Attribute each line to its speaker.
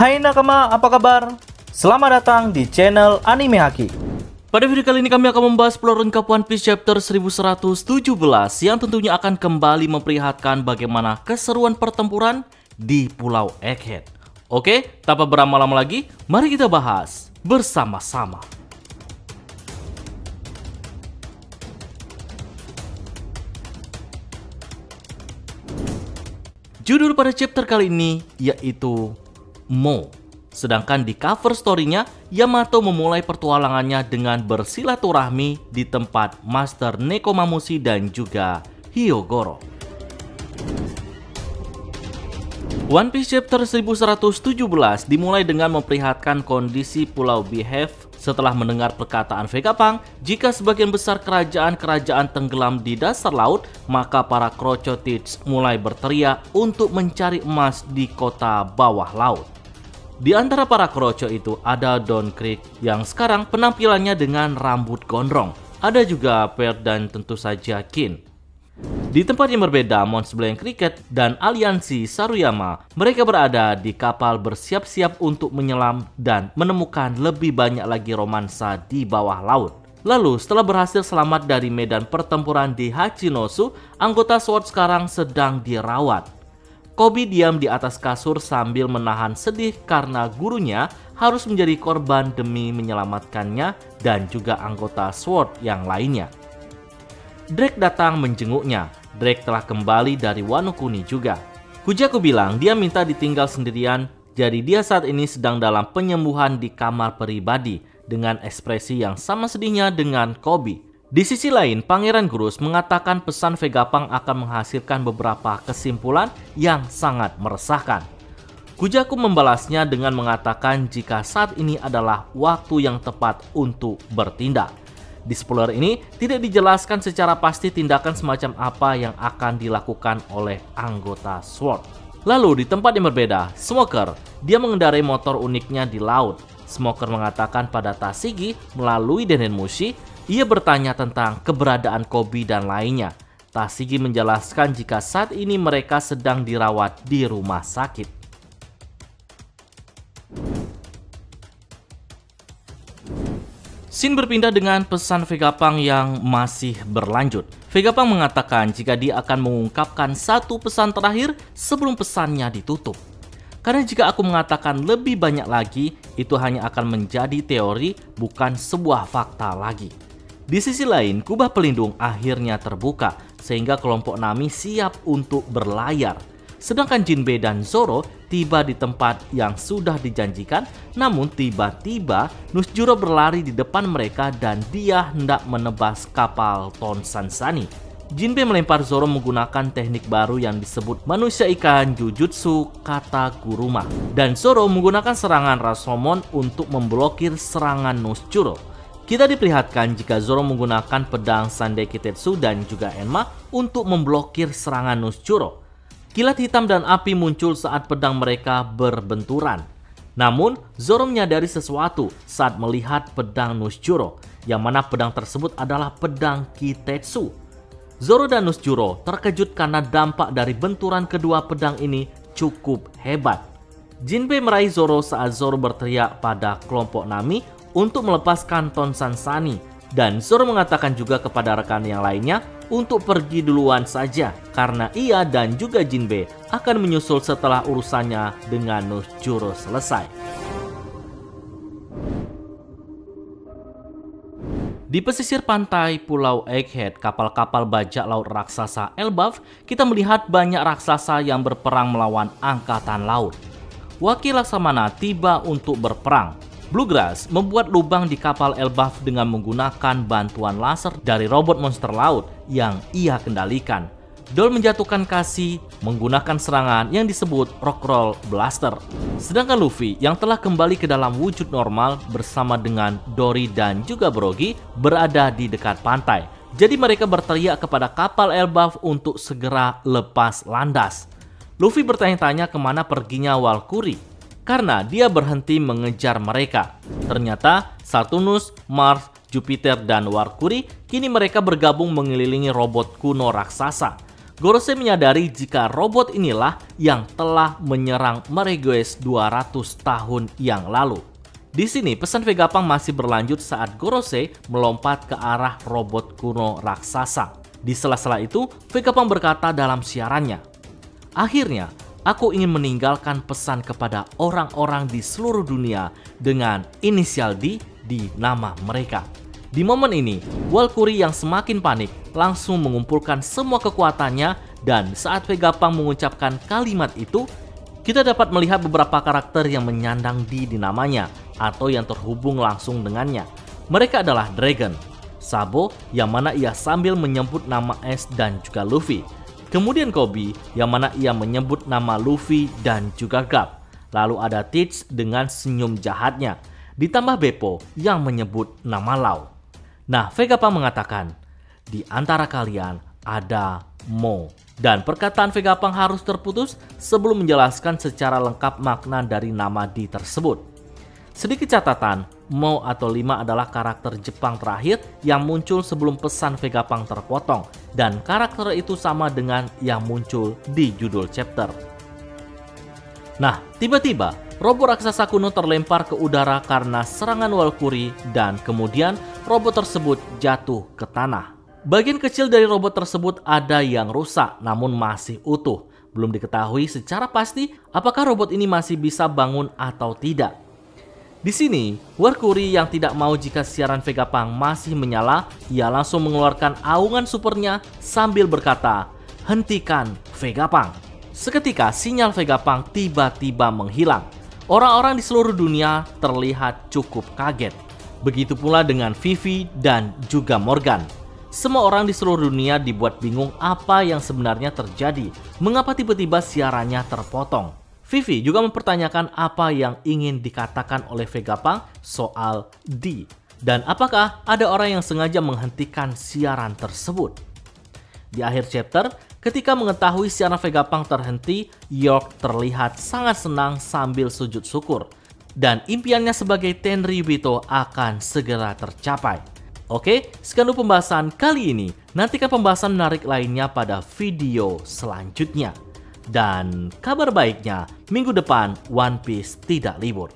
Speaker 1: Hai nakama, apa kabar? Selamat datang di channel Anime Haki. Pada video kali ini kami akan membahas plot lengkap One Piece chapter 1117 yang tentunya akan kembali memperlihatkan bagaimana keseruan pertempuran di Pulau Egghead. Oke, tanpa berlama-lama lagi, mari kita bahas bersama-sama. Judul pada chapter kali ini yaitu Mo. Sedangkan di cover story-nya, Yamato memulai pertualangannya dengan bersilaturahmi di tempat Master Nekomamushi dan juga Hyogoro. One Piece chapter 1117 dimulai dengan memperlihatkan kondisi Pulau Beehive setelah mendengar perkataan Vegapunk jika sebagian besar kerajaan-kerajaan tenggelam di dasar laut, maka para Crocodiles mulai berteriak untuk mencari emas di kota bawah laut. Di antara para kroco itu ada Don Krieg yang sekarang penampilannya dengan rambut gondrong. Ada juga Per dan tentu saja Kin. Di tempat yang berbeda, Mons Blanc Cricket dan aliansi Saruyama, mereka berada di kapal bersiap-siap untuk menyelam dan menemukan lebih banyak lagi romansa di bawah laut. Lalu setelah berhasil selamat dari medan pertempuran di Hachinosu, anggota SWORD sekarang sedang dirawat. Koby diam di atas kasur sambil menahan sedih karena gurunya harus menjadi korban demi menyelamatkannya dan juga anggota SWORD yang lainnya. Drake datang menjenguknya. Drake telah kembali dari Wano Kuni juga. Kujaku bilang dia minta ditinggal sendirian, jadi dia saat ini sedang dalam penyembuhan di kamar pribadi dengan ekspresi yang sama sedihnya dengan Koby. Di sisi lain, Pangeran Grus mengatakan pesan Vegapunk akan menghasilkan beberapa kesimpulan yang sangat meresahkan. Kujaku membalasnya dengan mengatakan jika saat ini adalah waktu yang tepat untuk bertindak. Di spoiler ini tidak dijelaskan secara pasti tindakan semacam apa yang akan dilakukan oleh anggota SWORD. Lalu di tempat yang berbeda, Smoker, dia mengendarai motor uniknya di laut. Smoker mengatakan pada Tashigi melalui Denenmushi, ia bertanya tentang keberadaan Koby dan lainnya. Tashigi menjelaskan jika saat ini mereka sedang dirawat di rumah sakit. Scene berpindah dengan pesan Vegapunk yang masih berlanjut. Vegapunk mengatakan jika dia akan mengungkapkan satu pesan terakhir sebelum pesannya ditutup. Karena jika aku mengatakan lebih banyak lagi, itu hanya akan menjadi teori, bukan sebuah fakta lagi. Di sisi lain, kubah pelindung akhirnya terbuka, sehingga kelompok Nami siap untuk berlayar. Sedangkan Jinbe dan Zoro tiba di tempat yang sudah dijanjikan, namun tiba-tiba Nusjuro berlari di depan mereka dan dia hendak menebas kapal Ton Sansani. Jinbe melempar Zoro menggunakan teknik baru yang disebut manusia ikan Jujutsu Kataguruma. Dan Zoro menggunakan serangan Rashomon untuk memblokir serangan Nusjuro. Kita diperlihatkan jika Zoro menggunakan pedang Sandai Kitetsu dan juga Enma untuk memblokir serangan Nusjuro. Kilat hitam dan api muncul saat pedang mereka berbenturan. Namun, Zoro menyadari sesuatu saat melihat pedang Nusjuro, yang mana pedang tersebut adalah pedang Kitetsu. Zoro dan Nusjuro terkejut karena dampak dari benturan kedua pedang ini cukup hebat. Jinbe meraih Zoro saat Zoro berteriak pada kelompok Nami untuk melepaskan Ton Sansani, dan Zoro mengatakan juga kepada rekan yang lainnya untuk pergi duluan saja karena ia dan juga Jinbe akan menyusul setelah urusannya dengan Nusjuro selesai. Di pesisir pantai Pulau Egghead, kapal-kapal bajak laut raksasa Elbaf, kita melihat banyak raksasa yang berperang melawan angkatan laut. Wakil Laksamana tiba untuk berperang. Bluegrass membuat lubang di kapal Elbaf dengan menggunakan bantuan laser dari robot monster laut yang ia kendalikan. Dol menjatuhkan Kasi menggunakan serangan yang disebut Rockroll Blaster. Sedangkan Luffy yang telah kembali ke dalam wujud normal bersama dengan Dory dan juga Brogy berada di dekat pantai. Jadi mereka berteriak kepada kapal Elbaf untuk segera lepas landas. Luffy bertanya-tanya kemana perginya Walkuri, karena dia berhenti mengejar mereka. Ternyata Saturnus, Mars, Jupiter, dan Walkuri kini mereka bergabung mengelilingi robot kuno raksasa. Gorosei menyadari jika robot inilah yang telah menyerang Maregoes 200 tahun yang lalu. Di sini pesan Vegapunk masih berlanjut saat Gorosei melompat ke arah robot kuno raksasa. Di sela-sela itu, Vegapunk berkata dalam siarannya, "Akhirnya, aku ingin meninggalkan pesan kepada orang-orang di seluruh dunia dengan inisial D di nama mereka." Di momen ini, Walkuri yang semakin panik langsung mengumpulkan semua kekuatannya, dan saat Vegapunk mengucapkan kalimat itu, kita dapat melihat beberapa karakter yang menyandang D di namanya atau yang terhubung langsung dengannya. Mereka adalah Dragon, Sabo yang mana ia sambil menyebut nama S dan juga Luffy. Kemudian Kobe yang mana ia menyebut nama Luffy dan juga Garp. Lalu ada Teach dengan senyum jahatnya. Ditambah Beppo yang menyebut nama Lau. Nah, Vegapunk mengatakan, "Di antara kalian ada Mo." Dan perkataan Vegapunk harus terputus sebelum menjelaskan secara lengkap makna dari nama D tersebut. Sedikit catatan, Mo atau 5 adalah karakter Jepang terakhir yang muncul sebelum pesan Vegapunk terpotong. Dan karakter itu sama dengan yang muncul di judul chapter. Nah, tiba-tiba robot raksasa kuno terlempar ke udara karena serangan Walkuri dan kemudian robot tersebut jatuh ke tanah. Bagian kecil dari robot tersebut ada yang rusak namun masih utuh. Belum diketahui secara pasti apakah robot ini masih bisa bangun atau tidak. Di sini, Walkuri yang tidak mau jika siaran Vegapunk masih menyala, ia langsung mengeluarkan aungan supernya sambil berkata, "Hentikan Vegapunk." Seketika sinyal Vegapunk tiba-tiba menghilang. Orang-orang di seluruh dunia terlihat cukup kaget. Begitu pula dengan Vivi dan juga Morgan. Semua orang di seluruh dunia dibuat bingung apa yang sebenarnya terjadi. Mengapa tiba-tiba siarannya terpotong? Vivi juga mempertanyakan apa yang ingin dikatakan oleh Vegapunk soal D. Dan apakah ada orang yang sengaja menghentikan siaran tersebut? Di akhir chapter, ketika mengetahui siaran Vegapunk terhenti, York terlihat sangat senang sambil sujud syukur. Dan impiannya sebagai Tenryubito akan segera tercapai. Oke, sekian dulu pembahasan kali ini. Nantikan pembahasan menarik lainnya pada video selanjutnya. Dan kabar baiknya, minggu depan One Piece tidak libur.